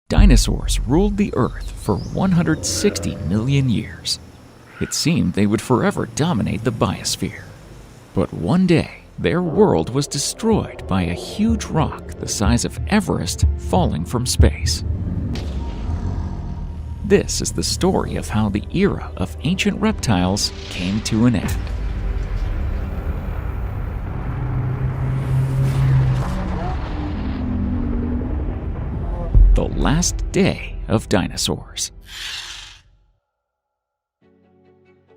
Dinosaurs ruled the Earth for 160 million years. It seemed they would forever dominate the biosphere. But one day, their world was destroyed by a huge rock the size of Everest falling from space. This is the story of how the era of ancient reptiles came to an end. The last day of dinosaurs.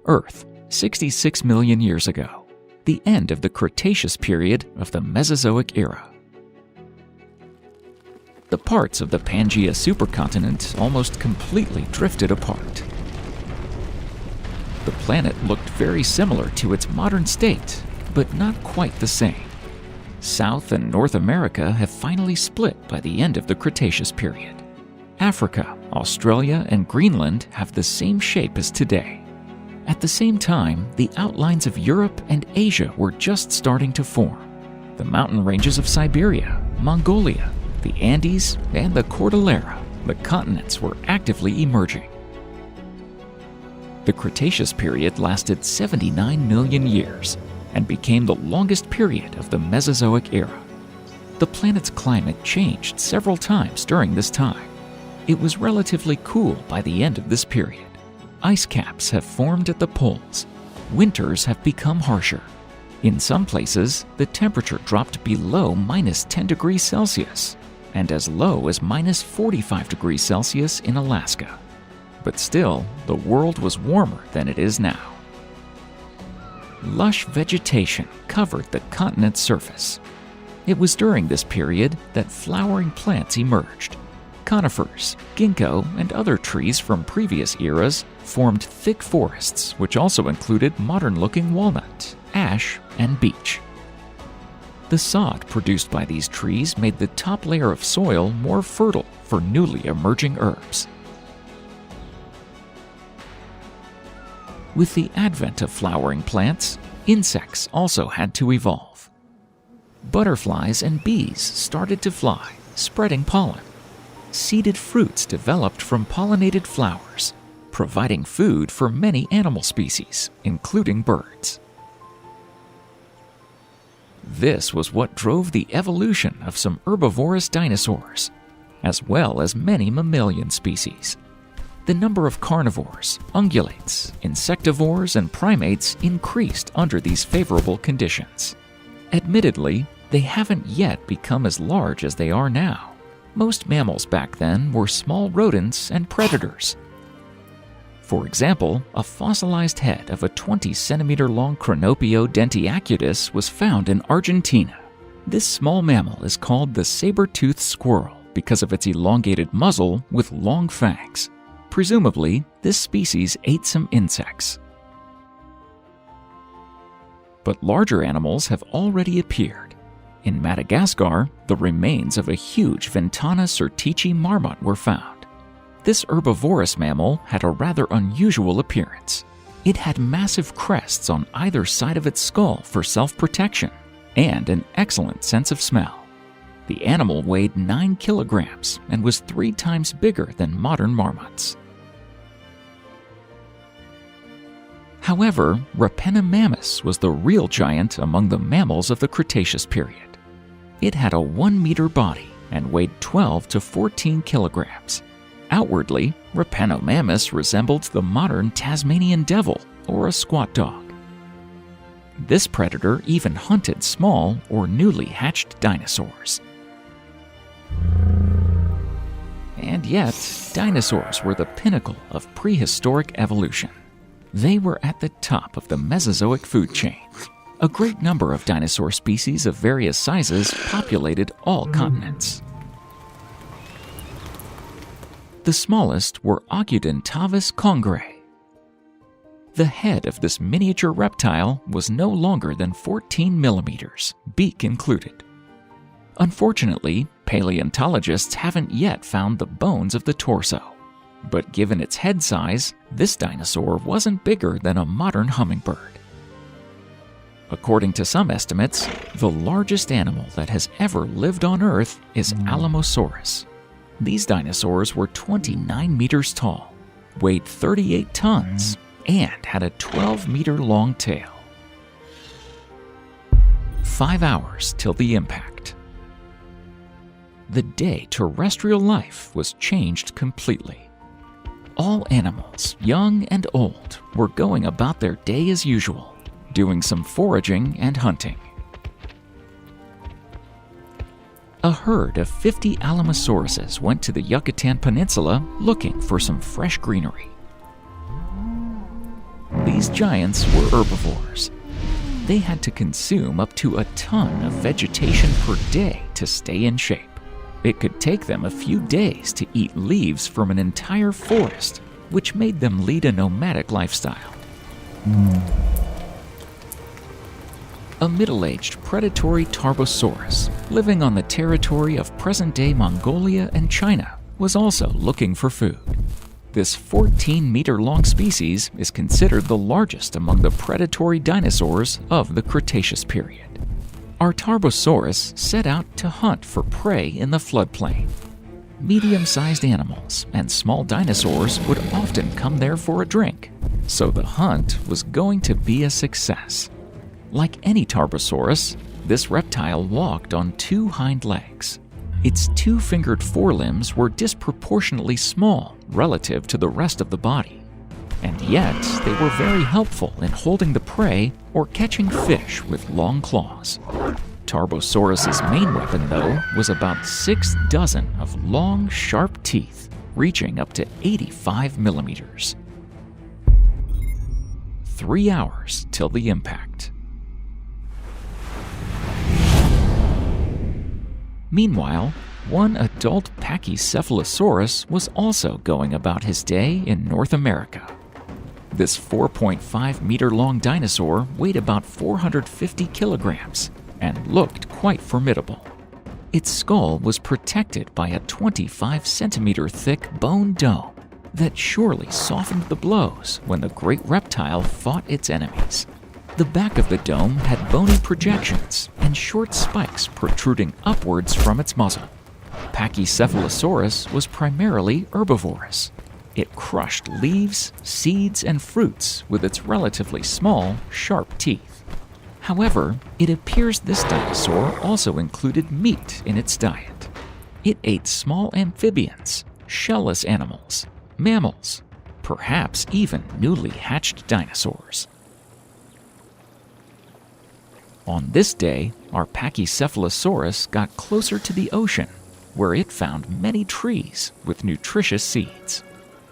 Earth, 66 million years ago. The end of the Cretaceous period of the Mesozoic era. The parts of the Pangaea supercontinent almost completely drifted apart. The planet looked very similar to its modern state, but not quite the same. South and North America have finally split by the end of the Cretaceous period. Africa, Australia, and Greenland have the same shape as today. At the same time, the outlines of Europe and Asia were just starting to form. The mountain ranges of Siberia, Mongolia, the Andes, and the Cordillera, the continents were actively emerging. The Cretaceous period lasted 79 million years and became the longest period of the Mesozoic era. The planet's climate changed several times during this time. It was relatively cool by the end of this period. Ice caps have formed at the poles. Winters have become harsher. In some places, the temperature dropped below -10 degrees Celsius and as low as -45 degrees Celsius in Alaska. But still, the world was warmer than it is now. Lush vegetation covered the continent's surface. It was during this period that flowering plants emerged. Conifers, ginkgo, and other trees from previous eras formed thick forests, which also included modern-looking walnut, ash, and beech. The sod produced by these trees made the top layer of soil more fertile for newly emerging herbs. With the advent of flowering plants, insects also had to evolve. Butterflies and bees started to fly, spreading pollen. Seeded fruits developed from pollinated flowers, providing food for many animal species, including birds. This was what drove the evolution of some herbivorous dinosaurs, as well as many mammalian species. The number of carnivores, ungulates, insectivores, and primates increased under these favorable conditions. Admittedly, they haven't yet become as large as they are now. Most mammals back then were small rodents and predators. For example, a fossilized head of a 20-centimeter-long Cronopio dentiacutus was found in Argentina. This small mammal is called the saber-toothed squirrel because of its elongated muzzle with long fangs. Presumably, this species ate some insects. But larger animals have already appeared. In Madagascar, the remains of a huge Ventana certici marmot were found. This herbivorous mammal had a rather unusual appearance. It had massive crests on either side of its skull for self-protection and an excellent sense of smell. The animal weighed 9 kilograms and was 3 times bigger than modern marmots. However, Rapenimammus was the real giant among the mammals of the Cretaceous period. It had a 1-meter body and weighed 12 to 14 kilograms. Outwardly, Rapenimammus resembled the modern Tasmanian devil or a squat dog. This predator even hunted small or newly hatched dinosaurs. And yet, dinosaurs were the pinnacle of prehistoric evolution. They were at the top of the Mesozoic food chain. A great number of dinosaur species of various sizes populated all continents. The smallest were Ogudentavis congre. The head of this miniature reptile was no longer than 14 millimeters, beak included. Unfortunately, paleontologists haven't yet found the bones of the torso. But given its head size, this dinosaur wasn't bigger than a modern hummingbird. According to some estimates, the largest animal that has ever lived on Earth is Alamosaurus. These dinosaurs were 29 meters tall, weighed 38 tons, and had a 12-meter-long tail. 5 hours till the impact. The day terrestrial life was changed completely. All animals, young and old, were going about their day as usual, doing some foraging and hunting. A herd of 50 Alamosauruses went to the Yucatan Peninsula looking for some fresh greenery. These giants were herbivores. They had to consume up to a ton of vegetation per day to stay in shape. It could take them a few days to eat leaves from an entire forest, which made them lead a nomadic lifestyle. A middle-aged predatory Tarbosaurus, living on the territory of present-day Mongolia and China, was also looking for food. This 14-meter-long species is considered the largest among the predatory dinosaurs of the Cretaceous period. Our Tarbosaurus set out to hunt for prey in the floodplain. Medium-sized animals and small dinosaurs would often come there for a drink, so the hunt was going to be a success. Like any Tarbosaurus, this reptile walked on 2 hind legs. Its 2-fingered forelimbs were disproportionately small relative to the rest of the body, and yet they were very helpful in holding the prey or catching fish with long claws. Tarbosaurus's main weapon, though, was about 6 dozen of long, sharp teeth, reaching up to 85 millimeters. 3 hours till the impact. Meanwhile, one adult Pachycephalosaurus was also going about his day in North America. This 4.5-meter-long dinosaur weighed about 450 kilograms and looked quite formidable. Its skull was protected by a 25-centimeter-thick bone dome that surely softened the blows when the great reptile fought its enemies. The back of the dome had bony projections and short spikes protruding upwards from its muzzle. Pachycephalosaurus was primarily herbivorous. It crushed leaves, seeds, and fruits with its relatively small, sharp teeth. However, it appears this dinosaur also included meat in its diet. It ate small amphibians, shellless animals, mammals, perhaps even newly hatched dinosaurs. On this day, our Pachycephalosaurus got closer to the ocean, where it found many trees with nutritious seeds.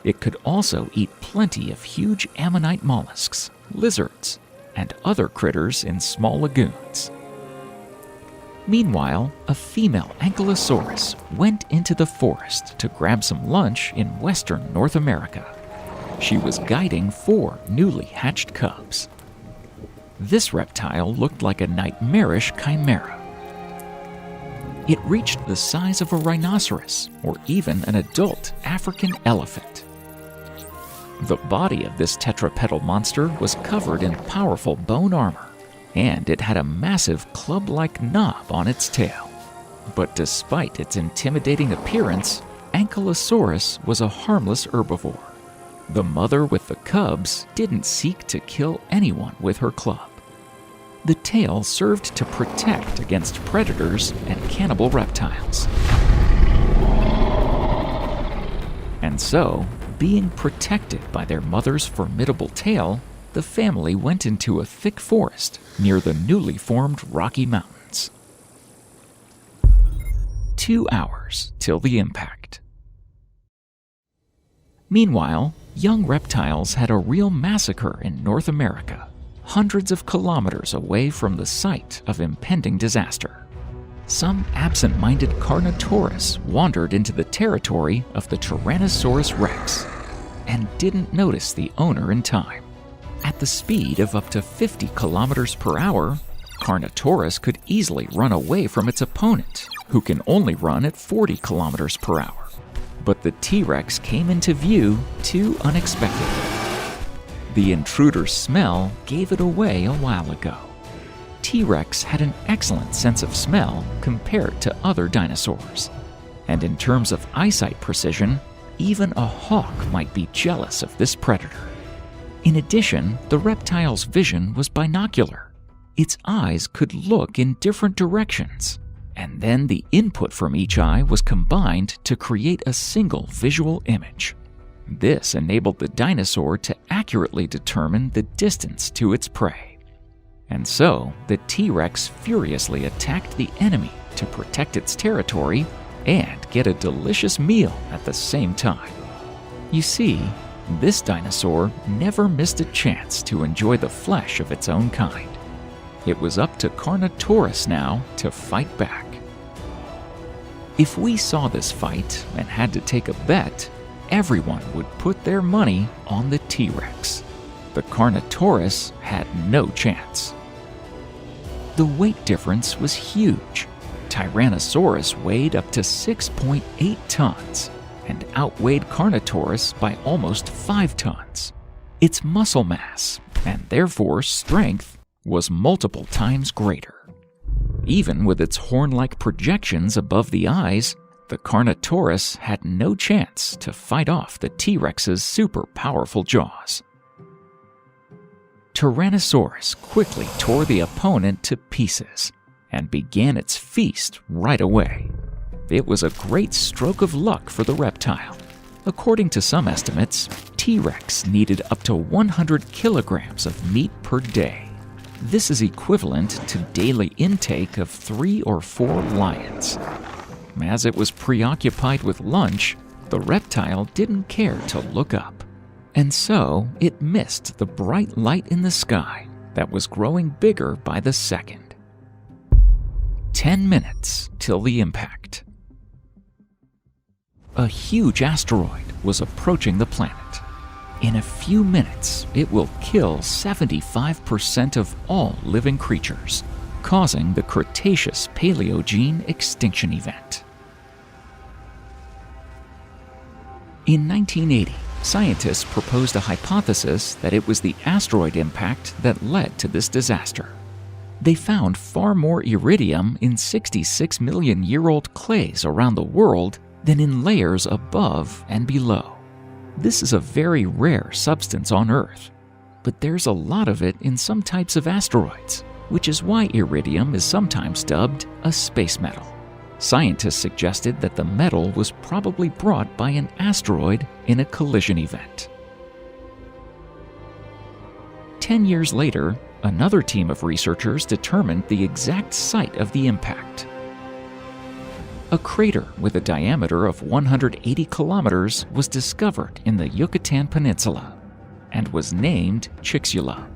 It could also eat plenty of huge ammonite mollusks, lizards, and other critters in small lagoons. Meanwhile, a female Ankylosaurus went into the forest to grab some lunch in western North America. She was guiding 4 newly hatched cubs. This reptile looked like a nightmarish chimera. It reached the size of a rhinoceros or even an adult African elephant. The body of this tetrapedal monster was covered in powerful bone armor, and it had a massive club-like knob on its tail. But despite its intimidating appearance, Ankylosaurus was a harmless herbivore. The mother with the cubs didn't seek to kill anyone with her club. The tail served to protect against predators and cannibal reptiles. And so, being protected by their mother's formidable tail, the family went into a thick forest near the newly formed Rocky Mountains. 2 hours till the impact. Meanwhile, young reptiles had a real massacre in North America, hundreds of kilometers away from the site of impending disaster. Some absent-minded Carnotaurus wandered into the territory of the Tyrannosaurus rex and didn't notice the owner in time. At the speed of up to 50 kilometers per hour, Carnotaurus could easily run away from its opponent, who can only run at 40 kilometers per hour. But the T-Rex came into view too unexpectedly. The intruder's smell gave it away a while ago. T-Rex had an excellent sense of smell compared to other dinosaurs, And in terms of eyesight precision, even a hawk might be jealous of this predator. In addition, the reptile's vision was binocular. Its eyes could look in different directions, and then the input from each eye was combined to create a single visual image. This enabled the dinosaur to accurately determine the distance to its prey. And so, the T-Rex furiously attacked the enemy to protect its territory and get a delicious meal at the same time. You see, this dinosaur never missed a chance to enjoy the flesh of its own kind. It was up to Carnotaurus now to fight back. If we saw this fight and had to take a bet, everyone would put their money on the T-Rex. The Carnotaurus had no chance. The weight difference was huge. Tyrannosaurus weighed up to 6.8 tons and outweighed Carnotaurus by almost 5 tons. Its muscle mass, and therefore strength, was multiple times greater. Even with its horn-like projections above the eyes, the Carnotaurus had no chance to fight off the T-Rex's super powerful jaws. Tyrannosaurus quickly tore the opponent to pieces and began its feast right away. It was a great stroke of luck for the reptile. According to some estimates, T-Rex needed up to 100 kilograms of meat per day. This is equivalent to daily intake of 3 or 4 lions. As it was preoccupied with lunch, the reptile didn't care to look up. And so it missed the bright light in the sky that was growing bigger by the second. 10 minutes till the impact. A huge asteroid was approaching the planet. In a few minutes, it will kill 75% of all living creatures, causing the Cretaceous-Paleogene extinction event. In 1980, scientists proposed a hypothesis that it was the asteroid impact that led to this disaster. They found far more iridium in 66 million-year-old clays around the world than in layers above and below. This is a very rare substance on Earth, but there's a lot of it in some types of asteroids, which is why iridium is sometimes dubbed a space metal. Scientists suggested that the metal was probably brought by an asteroid in a collision event. 10 years later, another team of researchers determined the exact site of the impact. A crater with a diameter of 180 kilometers was discovered in the Yucatan Peninsula and was named Chicxulub.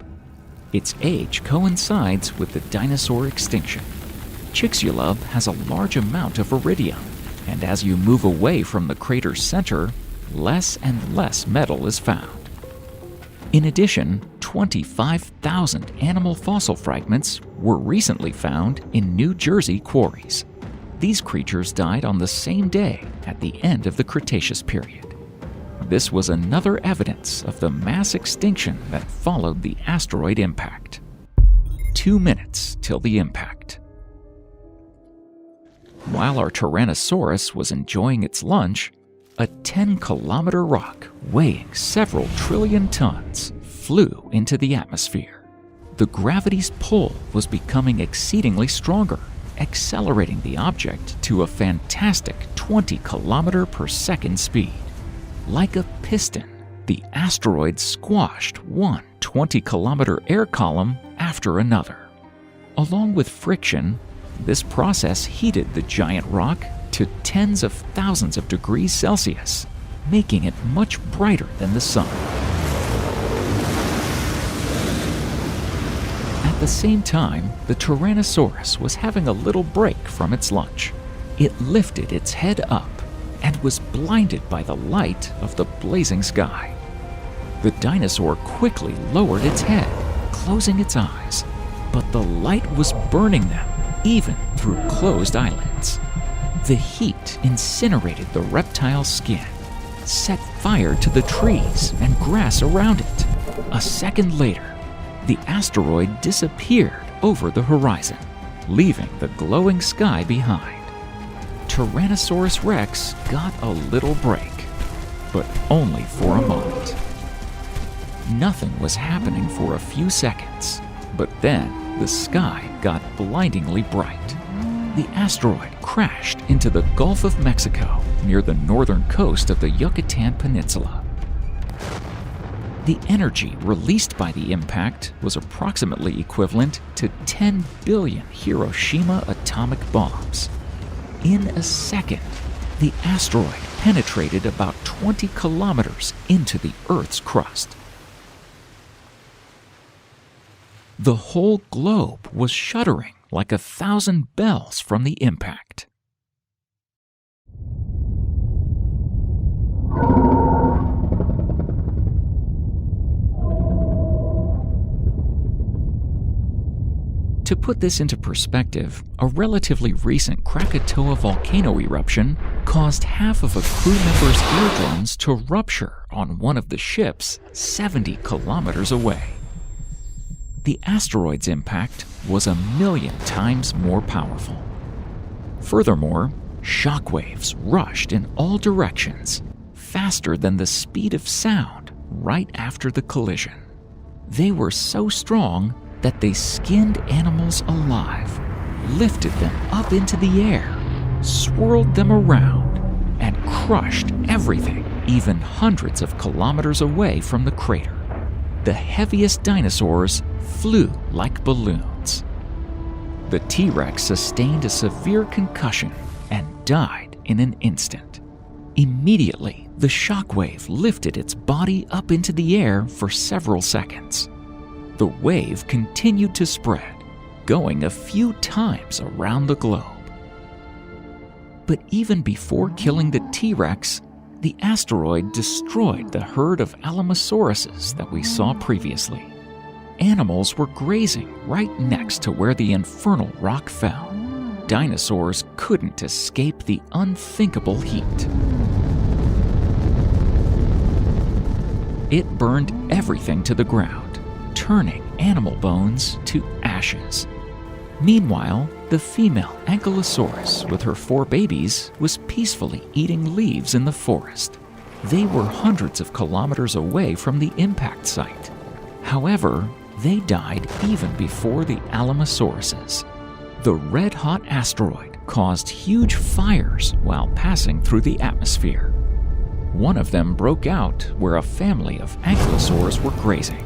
Its age coincides with the dinosaur extinction. Chicxulub has a large amount of iridium, and as you move away from the crater's center, less and less metal is found. In addition, 25,000 animal fossil fragments were recently found in New Jersey quarries. These creatures died on the same day at the end of the Cretaceous period. This was another evidence of the mass extinction that followed the asteroid impact. 2 minutes till the impact. While our Tyrannosaurus was enjoying its lunch, a 10-kilometer rock weighing several trillion tons flew into the atmosphere. The gravity's pull was becoming exceedingly stronger, accelerating the object to a fantastic 20 kilometer per second speed. Like a piston, the asteroid squashed one 20-kilometer air column after another. Along with friction, this process heated the giant rock to tens of thousands of degrees Celsius, making it much brighter than the sun. At the same time, the Tyrannosaurus was having a little break from its lunch. It lifted its head up and was blinded by the light of the blazing sky. The dinosaur quickly lowered its head, closing its eyes, but the light was burning them even through closed eyelids. The heat incinerated the reptile's skin, set fire to the trees and grass around it. A second later, the asteroid disappeared over the horizon, leaving the glowing sky behind. Tyrannosaurus Rex got a little break, but only for a moment. Nothing was happening for a few seconds, but then the sky got blindingly bright. The asteroid crashed into the Gulf of Mexico near the northern coast of the Yucatan Peninsula. The energy released by the impact was approximately equivalent to 10 billion Hiroshima atomic bombs. In a second, the asteroid penetrated about 20 kilometers into the Earth's crust. The whole globe was shuddering like 1,000 bells from the impact. To put this into perspective, a relatively recent Krakatoa volcano eruption caused half of a crew member's eardrums to rupture on one of the ships 70 kilometers away. The asteroid's impact was 1,000,000 times more powerful. Furthermore, shockwaves rushed in all directions, faster than the speed of sound right after the collision. They were so strong that they skinned animals alive, lifted them up into the air, swirled them around, and crushed everything even hundreds of kilometers away from the crater. The heaviest dinosaurs flew like balloons. The T-Rex sustained a severe concussion and died in an instant. Immediately, the shockwave lifted its body up into the air for several seconds. The wave continued to spread, going a few times around the globe. But even before killing the T-Rex, the asteroid destroyed the herd of Alamosauruses that we saw previously. Animals were grazing right next to where the infernal rock fell. Dinosaurs couldn't escape the unthinkable heat. It burned everything to the ground, turning animal bones to ashes. Meanwhile, the female Ankylosaurus with her 4 babies was peacefully eating leaves in the forest. They were hundreds of kilometers away from the impact site. However, they died even before the Alamosauruses. The red-hot asteroid caused huge fires while passing through the atmosphere. One of them broke out where a family of ankylosaurs were grazing.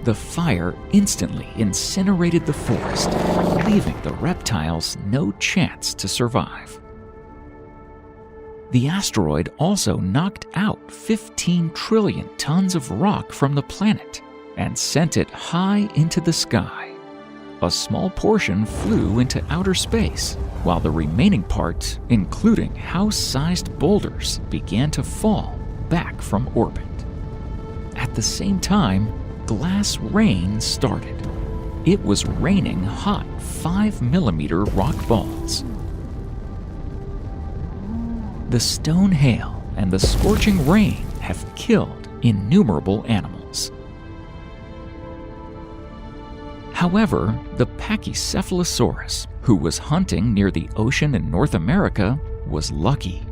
The fire instantly incinerated the forest, leaving the reptiles no chance to survive. The asteroid also knocked out 15 trillion tons of rock from the planet and sent it high into the sky. A small portion flew into outer space, while the remaining part, including house-sized boulders, began to fall back from orbit. At the same time, glass rain started. It was raining hot 5-millimeter rock balls. The stone hail and the scorching rain have killed innumerable animals. However, the Pachycephalosaurus, who was hunting near the ocean in North America, was lucky.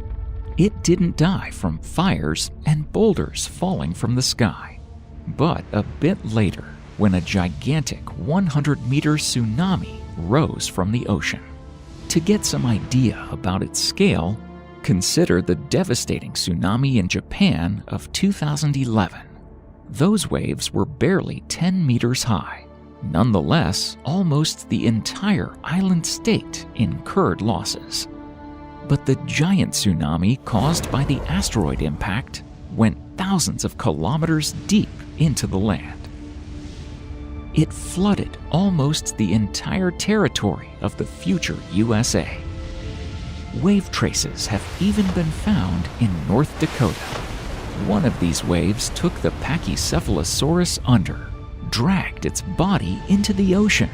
It didn't die from fires and boulders falling from the sky. But a bit later, when a gigantic 100-meter tsunami rose from the ocean. To get some idea about its scale, consider the devastating tsunami in Japan of 2011. Those waves were barely 10 meters high. Nonetheless, almost the entire island state incurred losses. But the giant tsunami caused by the asteroid impact went thousands of kilometers deep into the land. It flooded almost the entire territory of the future USA. Wave traces have even been found in North Dakota. One of these waves took the Pachycephalosaurus under, dragged its body into the ocean,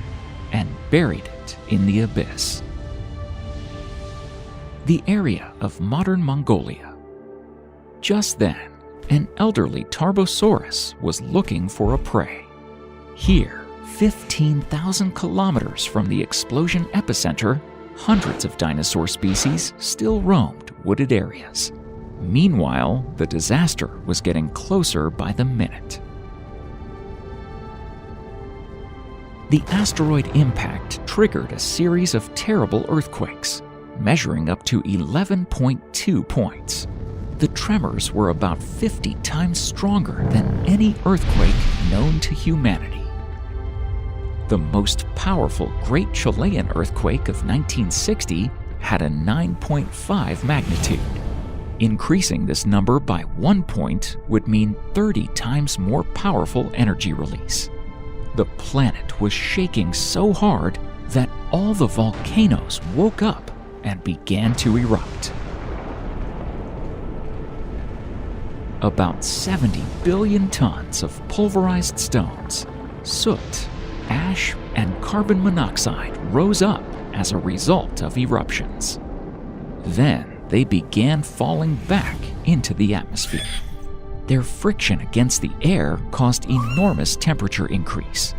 and buried it in the abyss. The area of modern Mongolia. Just then, an elderly Tarbosaurus was looking for a prey. Here, 15,000 kilometers from the explosion epicenter, hundreds of dinosaur species still roamed wooded areas. Meanwhile, the disaster was getting closer by the minute. The asteroid impact triggered a series of terrible earthquakes, measuring up to 11.2 points. The tremors were about 50 times stronger than any earthquake known to humanity. The most powerful Great Chilean earthquake of 1960 had a 9.5 magnitude. Increasing this number by 1 point would mean 30 times more powerful energy release. The planet was shaking so hard that all the volcanoes woke up and began to erupt. About 70 billion tons of pulverized stones, soot, ash, and carbon monoxide rose up as a result of eruptions. Then they began falling back into the atmosphere. Their friction against the air caused enormous temperature increase.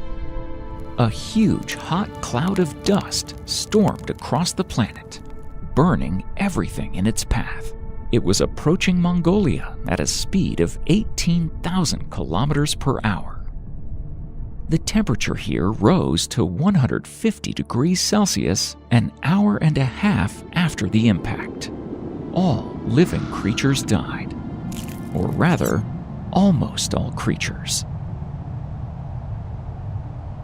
A huge hot cloud of dust stormed across the planet, burning everything in its path. It was approaching Mongolia at a speed of 18,000 kilometers per hour. The temperature here rose to 150 degrees Celsius an hour and a half after the impact. All living creatures died. Or rather, almost all creatures.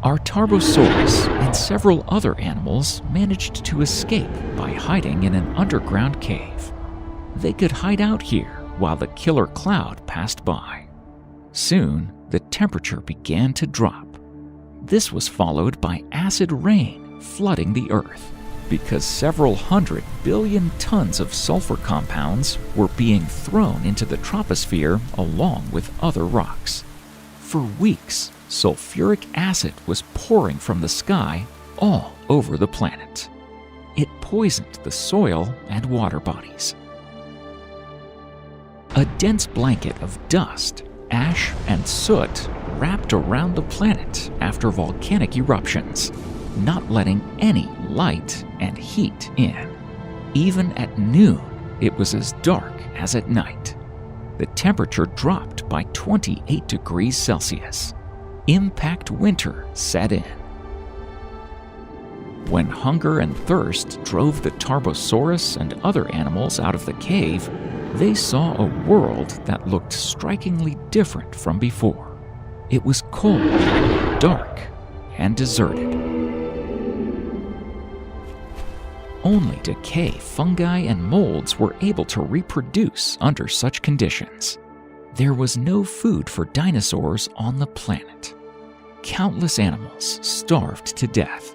Our Tarbosaurus and several other animals managed to escape by hiding in an underground cave. They could hide out here while the killer cloud passed by. Soon, the temperature began to drop. This was followed by acid rain flooding the Earth, because several 100 billion tons of sulfur compounds were being thrown into the troposphere along with other rocks. For weeks, sulfuric acid was pouring from the sky all over the planet. It poisoned the soil and water bodies. A dense blanket of dust, ash, and soot wrapped around the planet after volcanic eruptions, not letting any light and heat in. Even at noon, it was as dark as at night. The temperature dropped by 28 degrees Celsius. Impact winter set in. When hunger and thirst drove the Tarbosaurus and other animals out of the cave, they saw a world that looked strikingly different from before. It was cold, dark, and deserted. Only decay, fungi, and molds were able to reproduce under such conditions. There was no food for dinosaurs on the planet. Countless animals starved to death.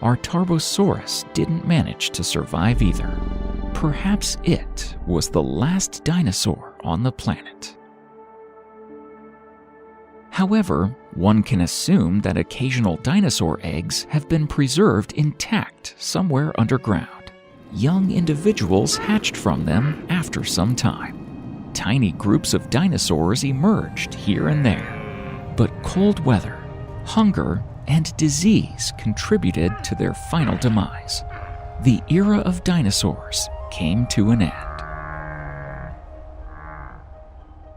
Our Tarbosaurus didn't manage to survive either. Perhaps it was the last dinosaur on the planet. However, one can assume that occasional dinosaur eggs have been preserved intact somewhere underground. Young individuals hatched from them after some time. Tiny groups of dinosaurs emerged here and there. But cold weather, hunger, and disease contributed to their final demise. The era of dinosaurs came to an end.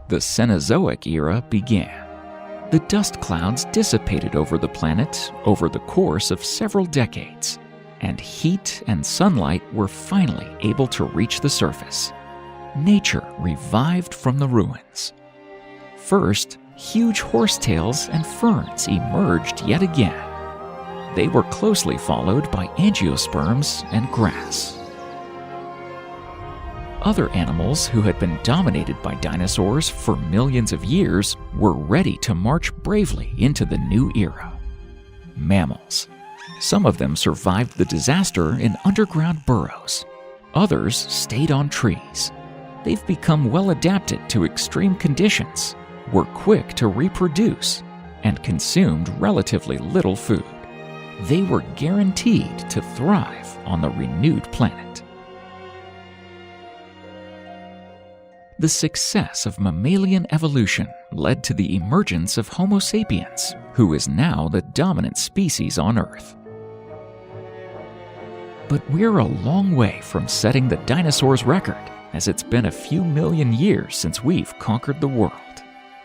The Cenozoic era began. The dust clouds dissipated over the planet over the course of several decades, and heat and sunlight were finally able to reach the surface. Nature revived from the ruins. First, huge horsetails and ferns emerged yet again. They were closely followed by angiosperms and grass. Other animals who had been dominated by dinosaurs for millions of years were ready to march bravely into the new era. Mammals. Some of them survived the disaster in underground burrows. Others stayed on trees. They've become well adapted to extreme conditions, were quick to reproduce, and consumed relatively little food. They were guaranteed to thrive on the renewed planet. The success of mammalian evolution led to the emergence of Homo sapiens, who is now the dominant species on Earth. But we're a long way from setting the dinosaurs' record, as it's been a few million years since we've conquered the world.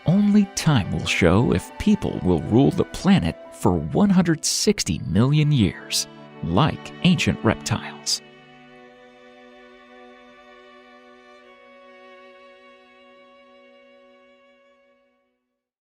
Only time will show if people will rule the planet for 160 million years, like ancient reptiles.